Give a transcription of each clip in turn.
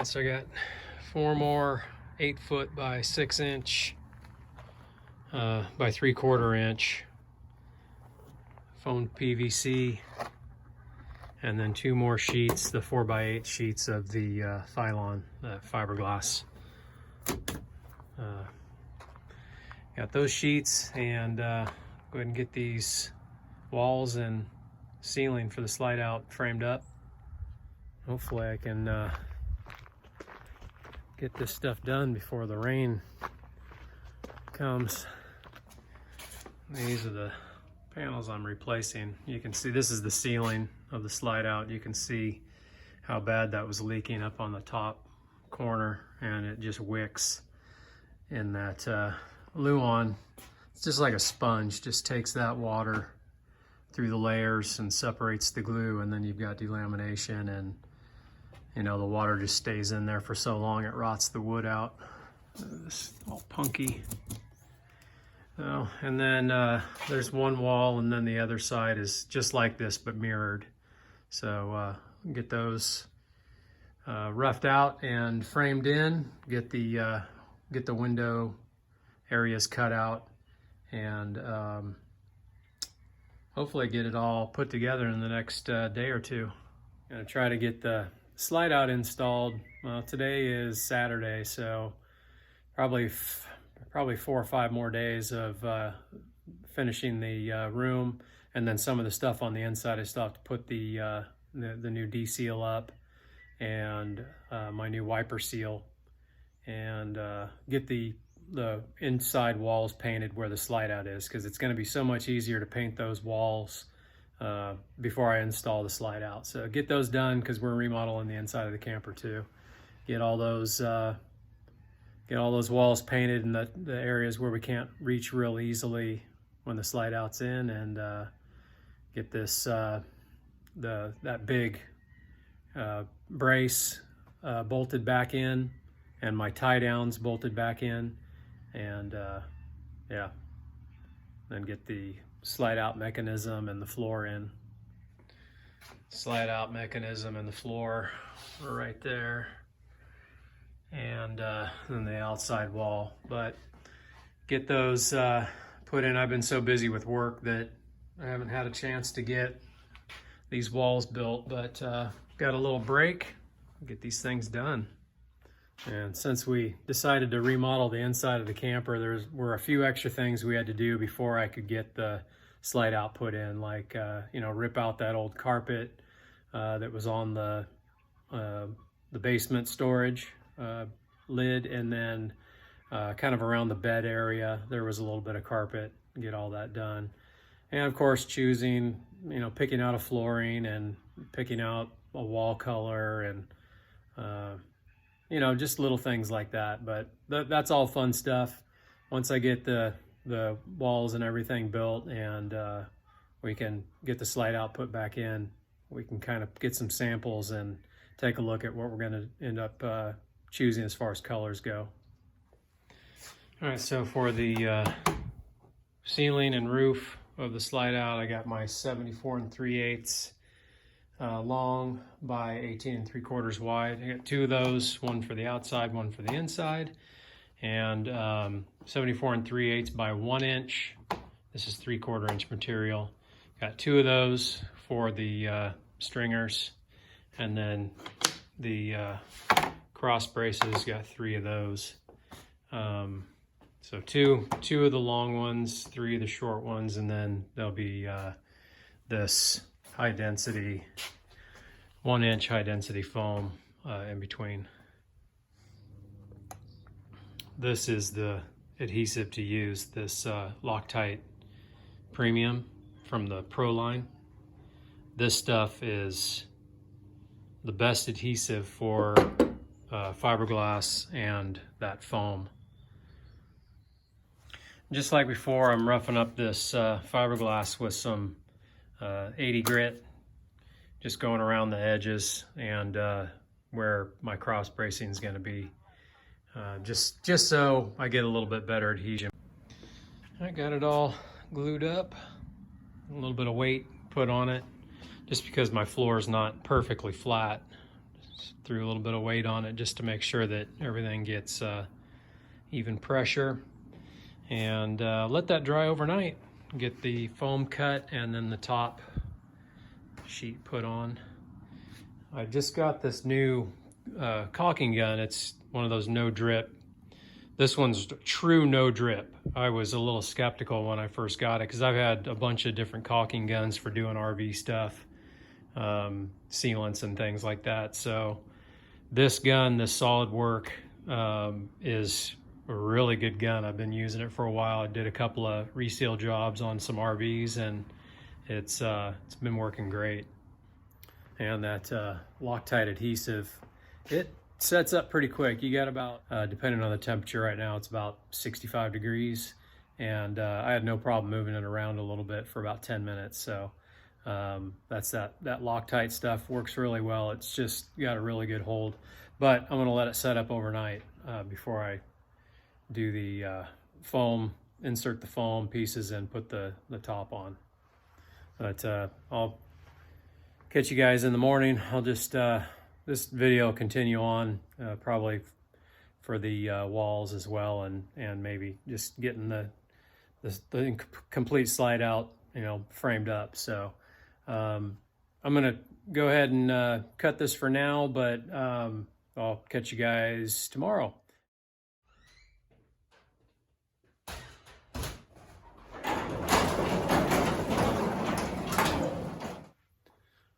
right, so I got 4 more 8-foot by 6-inch by 3/4 inch foamed PVC, and then 2 more sheets, the 4x8 sheets of the Phylon fiberglass. Got those sheets, and go ahead and get these walls and ceiling for the slide out framed up. Hopefully I can get this stuff done before the rain comes. These are the panels I'm replacing. You can see this is the ceiling of the slide out. You can see how bad that was leaking up on the top corner, and it just wicks in that Luan. It's just like a sponge, just takes that water through the layers and separates the glue, and then you've got delamination, and you know, the water just stays in there for so long it rots the wood out. It's all punky. Oh, and then there's one wall, and then the other side is just like this but mirrored. So get those roughed out and framed in. Get the window areas cut out, and hopefully get it all put together in the next day or two. I'm gonna try to get the slide out installed. Well, today is Saturday, so probably 4 or 5 more days of finishing the room, and then some of the stuff on the inside. I still have to put the new D-seal up, and my new wiper seal, and get the inside walls painted where the slide out is, because it's going to be so much easier to paint those walls before I install the slide out. So get those done, because we're remodeling the inside of the camper too. Get all those walls painted in the areas where we can't reach real easily when the slide out's in, and get this that big brace bolted back in, and my tie downs bolted back in, and yeah, then get the slide out mechanism and the floor in. Slide out mechanism and the floor are right there, and then the outside wall. But get those put in. I've been so busy with work that I haven't had a chance to get these walls built, but got a little break, get these things done. And since we decided to remodel the inside of the camper, there were a few extra things we had to do before I could get the slide out put in, like you know, rip out that old carpet that was on the basement storage lid, and then kind of around the bed area there was a little bit of carpet. Get all that done, and of course choosing, you know, picking out a flooring and picking out a wall color, and you know, just little things like that. But that's all fun stuff. Once I get the walls and everything built, and we can get the slide out put back in, we can kind of get some samples and take a look at what we're going to end up choosing as far as colors go. All right, so for the ceiling and roof of the slide out, I got my 74 3/8 long by 18 3/4 wide. I got 2 of those, one for the outside, one for the inside, and 74 3/8 by 1 inch. This is 3/4 inch material. Got 2 of those for the stringers, and then the cross braces, got 3 of those. So two of the long ones, 3 of the short ones, and then there'll be this high density 1 inch high density foam in between. This is the adhesive to use, this Loctite Premium from the Pro line. This stuff is the best adhesive for fiberglass and that foam. Just like before, I'm roughing up this fiberglass with some 80 grit, just going around the edges and where my cross bracing is going to be, just so I get a little bit better adhesion. I got it all glued up, a little bit of weight put on it, just because my floor is not perfectly flat. Just threw a little bit of weight on it just to make sure that everything gets even pressure. And let that dry overnight. Get the foam cut and then the top sheet put on. I just got this new caulking gun. It's one of those no drip. This one's true no drip. I was a little skeptical when I first got it because I've had a bunch of different caulking guns for doing RV stuff, sealants and things like that. So this gun, this SolidWorks, is a really good gun. I've been using it for a while. I did a couple of reseal jobs on some RVs and it's been working great. And that Loctite adhesive, it sets up pretty quick. You got about, depending on the temperature right now, it's about 65 degrees. And I had no problem moving it around a little bit for about 10 minutes. So that's that Loctite stuff works really well. It's just got a really good hold. But I'm gonna let it set up overnight before I do the foam, insert the foam pieces and put the top on. But I'll catch you guys in the morning. I'll just, this video will continue on probably for the walls as well, and maybe just getting the complete slide out, you know, framed up. So I'm gonna go ahead and cut this for now, but I'll catch you guys tomorrow.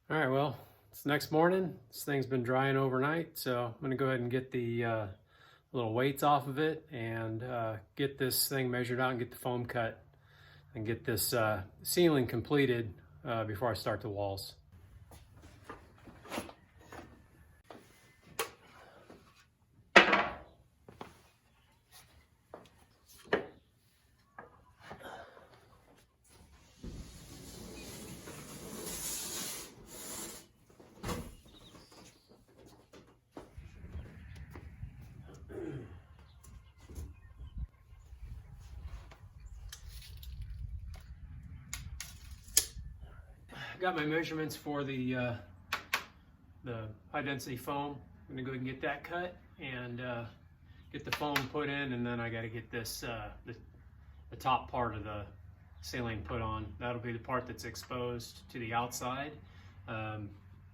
All right, well, it's next morning. This thing's been drying overnight, so I'm gonna go ahead and get the little weights off of it and get this thing measured out and get the foam cut and get this ceiling completed before I start the walls. Got my measurements for the high density foam. I'm gonna go ahead and get that cut and get the foam put in, and then I got to get this the top part of the ceiling put on. That'll be the part that's exposed to the outside.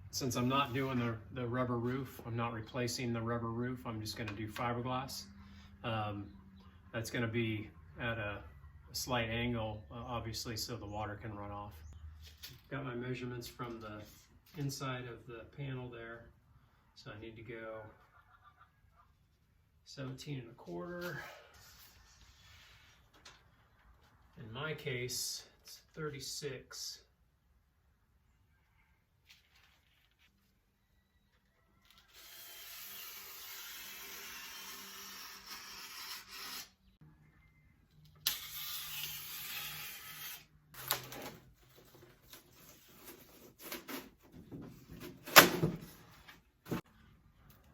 Since I'm not doing the rubber roof, I'm not replacing the rubber roof. I'm just going to do fiberglass. That's going to be at a slight angle, obviously, so the water can run off. Got my measurements from the inside of the panel there. So I need to go 17.25. In my case, it's 36.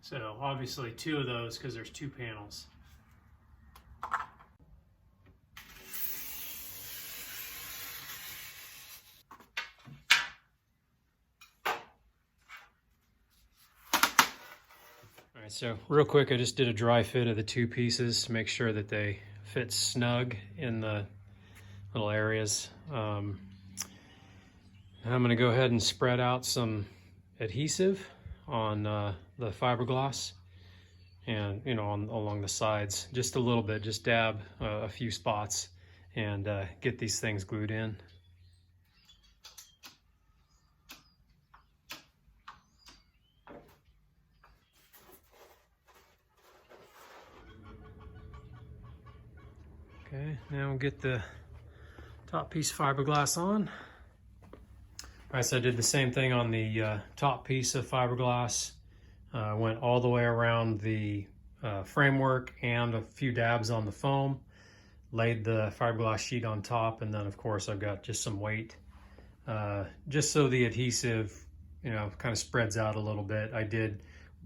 So obviously 2 of those because there's 2 panels. All right, so real quick, I just did a dry fit of the 2 pieces to make sure that they fit snug in the little areas. I'm gonna go ahead and spread out some adhesive on the fiberglass and, you know, along the sides, just a little bit, just dab a few spots and get these things glued in. Okay, now we'll get the top piece of fiberglass on. All right, so I did the same thing on the top piece of fiberglass. Went all the way around the framework and a few dabs on the foam. Laid the fiberglass sheet on top, and then of course I've got just some weight. Just so the adhesive, you know, kind of spreads out a little bit. I did,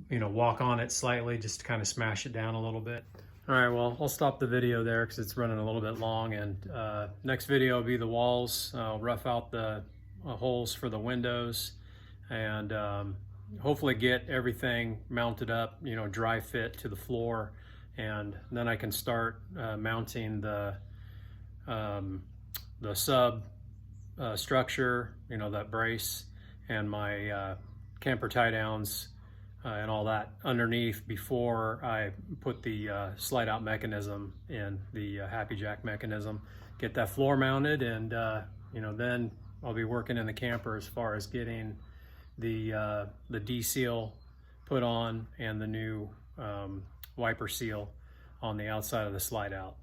you know, walk on it slightly just to kind of smash it down a little bit. All right, well, I'll stop the video there because it's running a little bit long, and next video will be the walls. I'll rough out the holes for the windows and hopefully get everything mounted up, you know, dry fit to the floor, and then I can start mounting the sub structure, you know, that brace, and my camper tie downs and all that underneath before I put the slide out mechanism in, the Happy Jack mechanism. Get that floor mounted, and you know, then I'll be working in the camper as far as getting the D-seal put on and the new wiper seal on the outside of the slide out.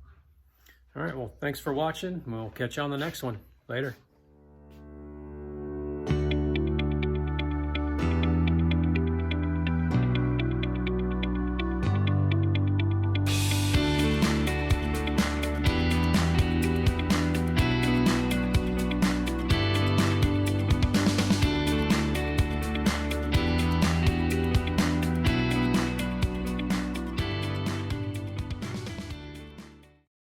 All right, well, thanks for watching. We'll catch you on the next one. Later.